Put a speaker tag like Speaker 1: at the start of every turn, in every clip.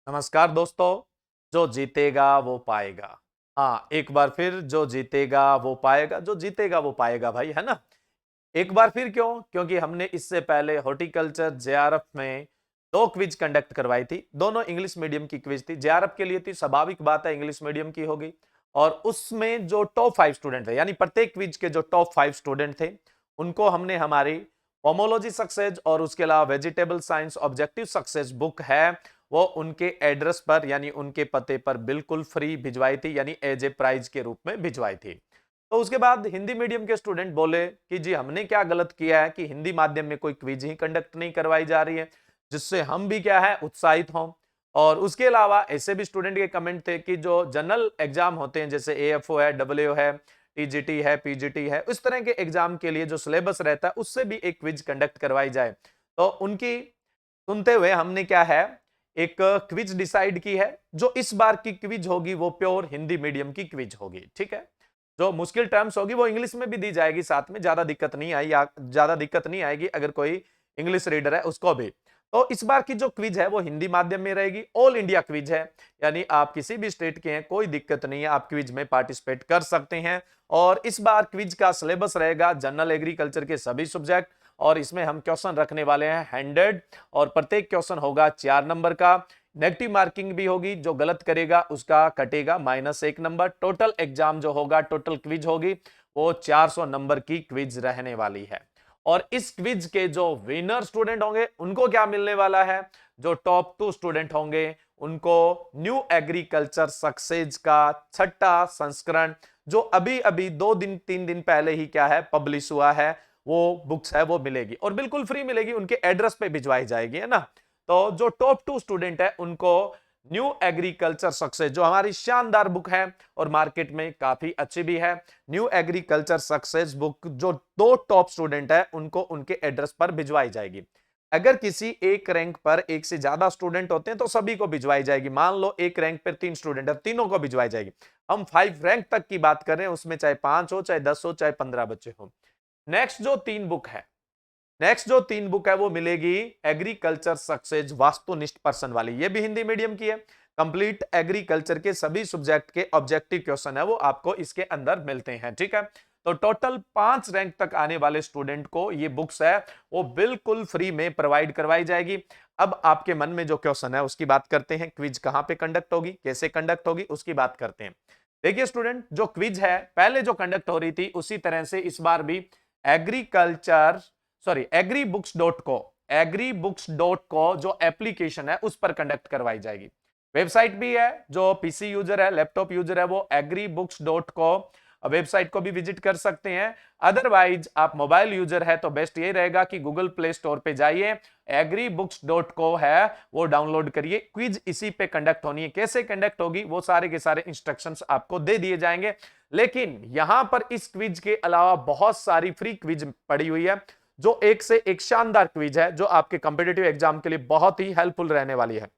Speaker 1: नमस्कार दोस्तों। जो जीतेगा वो पाएगा। हाँ, एक बार फिर जो जीतेगा वो पाएगा, जो जीतेगा वो पाएगा भाई, है ना। एक बार फिर क्यों? क्योंकि हमने इससे पहले हॉर्टिकल्चर जेआरएफ में दो क्विज कंडक्ट करवाई थी। दोनों इंग्लिश मीडियम की क्विज थी। जेआरएफ के लिए थी, स्वाभाविक बात है इंग्लिश मीडियम की होगी। और उसमें जो टॉप 5 स्टूडेंट थे, यानी प्रत्येक क्विज के जो टॉप 5 स्टूडेंट थे, उनको हमने हमारी होमोलॉजी सक्सेस और उसके अलावा vegetable science objective success book है वो उनके एड्रेस पर यानी उनके पते पर बिल्कुल फ्री भिजवाई थी, यानी एज ए प्राइज के रूप में भिजवाई थी। तो उसके बाद हिंदी मीडियम के स्टूडेंट बोले कि जी हमने क्या गलत किया है कि हिंदी माध्यम में कोई क्विज ही कंडक्ट नहीं करवाई जा रही है, जिससे हम भी क्या है उत्साहित हों। और उसके अलावा ऐसे भी स्टूडेंट के कमेंट थे कि जो जनरल एग्जाम होते हैं, जैसे एएफओ है, डब्ल्यूओ है, टीजीटी है, पीजीटी है, उस तरह के एग्जाम के लिए जो सिलेबस रहता है उससे भी एक क्विज कंडक्ट करवाई जाए। तो उनकी सुनते हुए हमने क्या है एक क्विज डिसाइड की है। जो इस बार की क्विज होगी वो प्योर हिंदी मीडियम की क्विज होगी, ठीक है। जो मुश्किल टर्म्स होगी वो इंग्लिश में भी दी जाएगी साथ में, ज्यादा दिक्कत नहीं आएगी अगर कोई इंग्लिश रीडर है उसको भी। तो इस बार की जो क्विज है वो हिंदी माध्यम में रहेगी, ऑल इंडिया क्विज है, यानी आप किसी भी स्टेट के हैं कोई दिक्कत नहीं है, आप क्विज में पार्टिसिपेट कर सकते हैं। और इस बार क्विज का सिलेबस रहेगा जनरल एग्रीकल्चर के सभी सब्जेक्ट, और इसमें हम क्वेश्चन रखने वाले हैं 100, और प्रत्येक क्वेश्चन होगा 4 नंबर का। नेगेटिव मार्किंग भी होगी, जो गलत करेगा उसका कटेगा -1 नंबर। टोटल एग्जाम जो होगा, टोटल क्विज होगी वो 400 नंबर की क्विज रहने वाली है। और इस क्विज के जो विनर स्टूडेंट होंगे उनको क्या मिलने वाला है, जो टॉप 2 स्टूडेंट होंगे उनको न्यू एग्रीकल्चर सक्सेस का 6ठा संस्करण, जो अभी अभी 2-3 दिन पहले ही क्या है पब्लिश हुआ है, वो बुक्स है वो मिलेगी और बिल्कुल फ्री मिलेगी, उनके एड्रेस पे भिजवाई जाएगी, है ना। तो जो टॉप 2 स्टूडेंट है उनको न्यू एग्रीकल्चर सक्सेस, जो हमारी शानदार बुक है और मार्केट में काफी अच्छी भी है, न्यू एग्रीकल्चर सक्सेस बुक, जो 2 टॉप स्टूडेंट है उनको उनके एड्रेस पर भिजवाई जाएगी। अगर किसी एक रैंक पर एक से ज्यादा स्टूडेंट होते हैं तो सभी को भिजवाई जाएगी। मान लो एक रैंक पर 3 स्टूडेंट है, तीनों को भिजवाई जाएगी। हम 5 रैंक तक की बात कर रहे हैं, उसमें चाहे 5 हो, चाहे 10 हो, चाहे 15 बच्चे हो। नेक्स्ट जो तीन बुक है वो मिलेगी एग्रीकल्चर सक्सेस वास्तुनिष्ठ पर्सन वाली, ये भी हिंदी मीडियम की है। कंप्लीट एग्रीकल्चर के सभी सब्जेक्ट के ऑब्जेक्टिव क्वेश्चन है वो आपको इसके अंदर मिलते हैं, ठीक है। तो टोटल 5 रैंक तक आने वाले स्टूडेंट को ये बुक्स है वो बिल्कुल फ्री में प्रोवाइड करवाई जाएगी। अब आपके मन में जो क्वेश्चन है उसकी बात करते हैं, क्विज कहां पे कंडक्ट होगी, कैसे कंडक्ट होगी, उसकी बात करते हैं। देखिए स्टूडेंट, जो क्विज है पहले जो कंडक्ट हो रही थी उसी तरह से इस बार भी एग्रीकल्चर एग्रीबुक्स.को जो एप्लीकेशन है उस पर कंडक्ट करवाई जाएगी। वेबसाइट भी है, जो पीसी यूजर है, लैपटॉप यूजर है, वो एग्रीबुक्स.को वेबसाइट को भी विजिट कर सकते हैं। अदरवाइज आप मोबाइल यूजर है तो बेस्ट ये रहेगा कि गूगल प्ले स्टोर पे जाइए, एग्रीबुक्स.को है वो डाउनलोड करिए। क्विज इसी पे कंडक्ट होनी है, कैसे कंडक्ट होगी वो सारे के सारे इंस्ट्रक्शंस आपको दे दिए जाएंगे। लेकिन यहां पर इस क्विज के अलावा बहुत सारी फ्री क्विज पड़ी हुई है, जो एक से एक शानदार क्विज है, जो आपके कॉम्पिटिटिव एग्जाम के लिए बहुत ही हेल्पफुल रहने वाली है।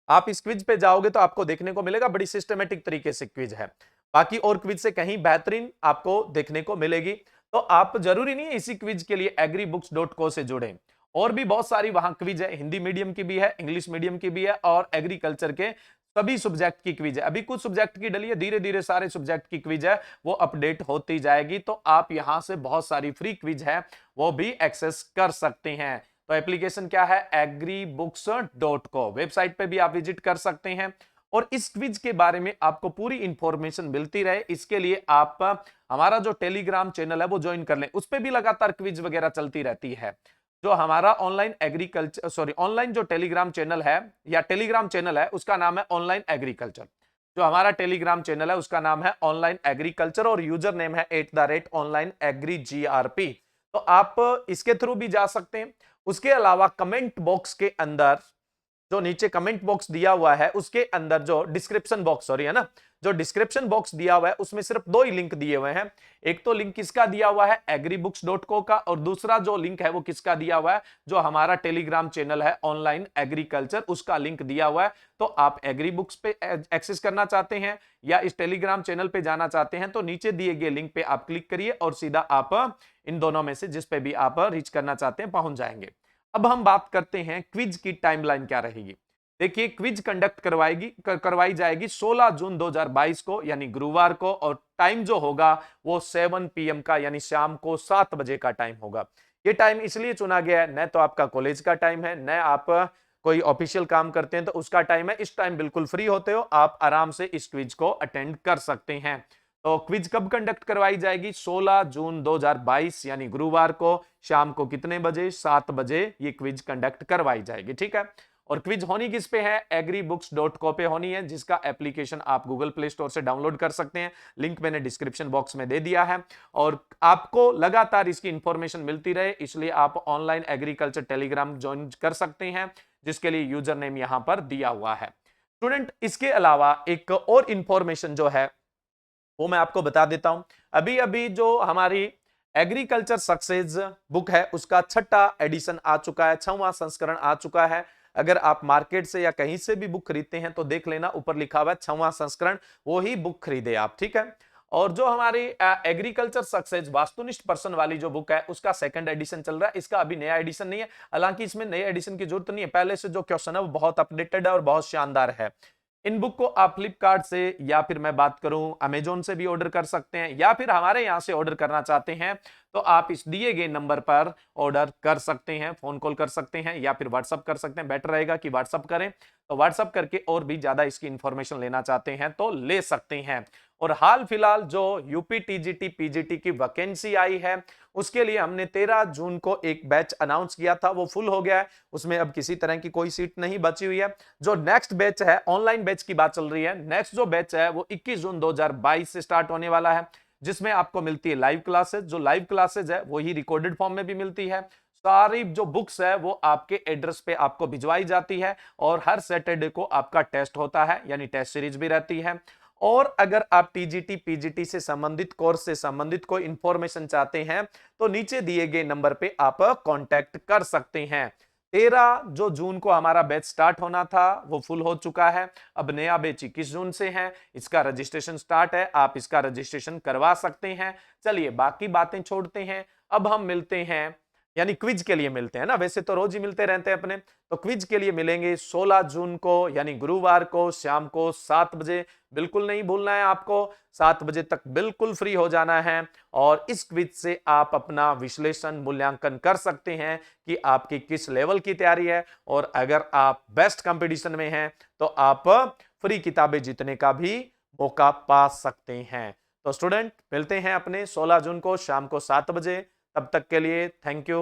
Speaker 1: आप इस क्विज पे जाओगे तो आपको देखने को मिलेगा बड़ी सिस्टमेटिक तरीके से क्विज है, बाकी और क्विज से कहीं बेहतरीन आपको देखने को मिलेगी। तो आप जरूरी नहीं है इसी क्विज के लिए एग्रीबुक्स.को से जुड़े, और भी बहुत सारी वहां क्विज है, हिंदी मीडियम की भी है, इंग्लिश मीडियम की भी है, और एग्रीकल्चर के सभी सब्जेक्ट की क्विज है। अभी कुछ सब्जेक्ट की डली है, धीरे धीरे सारे सब्जेक्ट की क्विज है वो अपडेट होती जाएगी। तो आप यहां से बहुत सारी फ्री क्विज है वो भी एक्सेस कर सकते हैं। तो एप्लीकेशन क्या है, एग्रीबुक्स.को, वेबसाइट पे भी आप विजिट कर सकते हैं। और इस क्विज के बारे में आपको पूरी इंफॉर्मेशन मिलती रहे, इसके लिए आप हमारा जो टेलीग्राम चैनल है वो ज्वाइन कर लें, उस पर भी लगातार क्विज वगैरह चलती रहती है। जो हमारा ऑनलाइन जो टेलीग्राम चैनल है या टेलीग्राम चैनल है उसका नाम है ऑनलाइन एग्रीकल्चर। जो हमारा टेलीग्राम चैनल है उसका नाम है ऑनलाइन एग्रीकल्चर और यूजर नेम है @onlineagrigrp। तो आप इसके थ्रू भी जा सकते हैं। उसके अलावा कमेंट बॉक्स के अंदर, जो नीचे कमेंट बॉक्स दिया हुआ है उसके अंदर जो डिस्क्रिप्शन बॉक्स, सॉरी है ना, जो डिस्क्रिप्शन बॉक्स दिया हुआ है उसमें सिर्फ 2 ही लिंक दिए हुए हैं। एक तो लिंक किसका दिया हुआ है, एग्रीबुक्स.को का, और दूसरा जो लिंक है वो किसका दिया हुआ है, जो हमारा टेलीग्राम चैनल है ऑनलाइन एग्रीकल्चर, उसका लिंक दिया हुआ है। तो आप एग्रीबुक्स पे एक्सेस करना चाहते हैं या इस टेलीग्राम चैनल पे जाना चाहते हैं तो नीचे दिए गए लिंक पे आप क्लिक करिए और सीधा आप इन दोनों में से जिस पे भी आप रीच करना चाहते हैं पहुंच जाएंगे। अब हम बात करते हैं क्विज की टाइमलाइन क्या रहेगी। देखिए क्विज कंडक्ट करवाई जाएगी 16 जून 2022 को यानी गुरुवार को, और टाइम जो होगा वो 7 PM का यानी शाम को 7 बजे का टाइम होगा। ये टाइम इसलिए चुना गया है, न तो आपका कॉलेज का टाइम है, न आप कोई ऑफिशियल काम करते हैं तो उसका टाइम है। इस टाइम बिल्कुल फ्री होते हो, आप आराम से इस क्विज को अटेंड कर सकते हैं। तो क्विज कब कंडक्ट करवाई जाएगी? 16 जून 2022 यानी गुरुवार को शाम को कितने बजे? 7 बजे ये क्विज कंडक्ट करवाई जाएगी, ठीक है। और क्विज होनी किस पे है? agribooks.co पे होनी है, जिसका एप्लीकेशन आप गूगल प्ले स्टोर से डाउनलोड कर सकते हैं। लिंक मैंने डिस्क्रिप्शन बॉक्स में दे दिया है। और आपको लगातार इसकी इंफॉर्मेशन मिलती रहे, इसलिए आप ऑनलाइन एग्रीकल्चर टेलीग्राम ज्वाइन कर सकते हैं, जिसके लिए यूजर नेम यहां पर दिया हुआ है। स्टूडेंट, इसके अलावा एक और इंफॉर्मेशन जो है वो मैं आपको बता देता हूं। अभी अभी जो हमारी एग्रीकल्चर सक्सेस बुक है उसका 6वां एडिशन आ चुका है, 6वां संस्करण आ चुका है। अगर आप मार्केट से या कहीं से भी बुक खरीदते हैं तो देख लेना, ऊपर लिखा हुआ है 6वां संस्करण, वो ही बुक खरीदे आप, ठीक है। और जो हमारी एग्रीकल्चर सक्सेस वास्तुनिष्ठ पर्सन वाली जो बुक है उसका 2nd एडिशन चल रहा है। इसका अभी नया एडिशन नहीं है, हालांकि इसमें नए एडिशन की जरूरत नहीं है, पहले से जो क्वेश्चन है वो बहुत अपडेटेड है और बहुत शानदार है। इन बुक को आप फ्लिपकार्ट से या फिर मैं बात करूं अमेजोन से भी ऑर्डर कर सकते हैं, या फिर हमारे यहां से ऑर्डर करना चाहते हैं तो आप इस दिए गए नंबर पर ऑर्डर कर सकते हैं, फोन कॉल कर सकते हैं या फिर व्हाट्सअप कर सकते हैं। बेटर रहेगा कि व्हाट्सअप करें, तो व्हाट्सअप करके और भी ज्यादा इसकी इंफॉर्मेशन लेना चाहते हैं तो ले सकते हैं। और हाल फिलहाल जो यूपी टीजीटी पीजीटी की वैकेंसी आई है उसके लिए हमने 13 जून को एक बैच अनाउंस किया था, वो फुल हो गया है, उसमें अब किसी तरह की कोई सीट नहीं बची हुई है। जो नेक्स्ट बैच है, ऑनलाइन बैच की बात चल रही है, नेक्स्ट जो बैच है वो 21 जून 2022 से स्टार्ट होने वाला है, जिसमें आपको मिलती है लाइव क्लासेस। जो लाइव क्लासेस है वही रिकॉर्डेड फॉर्म में भी मिलती है। सारी जो बुक्स है वो आपके एड्रेस पे आपको भिजवाई जाती है, और हर सैटरडे को आपका टेस्ट होता है, यानी टेस्ट सीरीज भी रहती है। और अगर आप टीजीटी पीजीटी से संबंधित कोर्स से संबंधित कोई इंफॉर्मेशन चाहते हैं तो नीचे दिए गए नंबर पे आप कांटेक्ट कर सकते हैं। 13 जो जून को हमारा बैच स्टार्ट होना था वो फुल हो चुका है, अब नया बैच 21 जून से है, इसका रजिस्ट्रेशन स्टार्ट है, आप इसका रजिस्ट्रेशन करवा सकते हैं। चलिए बाकी बातें छोड़ते हैं, अब हम मिलते हैं, यानी क्विज के लिए मिलते हैं ना, वैसे तो रोज ही मिलते रहते हैं अपने, तो क्विज के लिए मिलेंगे 16 जून को यानी गुरुवार को शाम को 7 बजे। बिल्कुल नहीं भूलना है आपको, 7 बजे तक बिल्कुल फ्री हो जाना है, और इस क्विज से आप अपना विश्लेषण मूल्यांकन कर सकते हैं कि आपकी किस लेवल की तैयारी है, और अगर आप बेस्ट कंपटीशन में हैं तो आप फ्री किताबें जीतने का भी मौका पा सकते हैं। तो स्टूडेंट, मिलते हैं अपने 16 जून को शाम को 7 बजे, तब तक के लिए थैंक यू।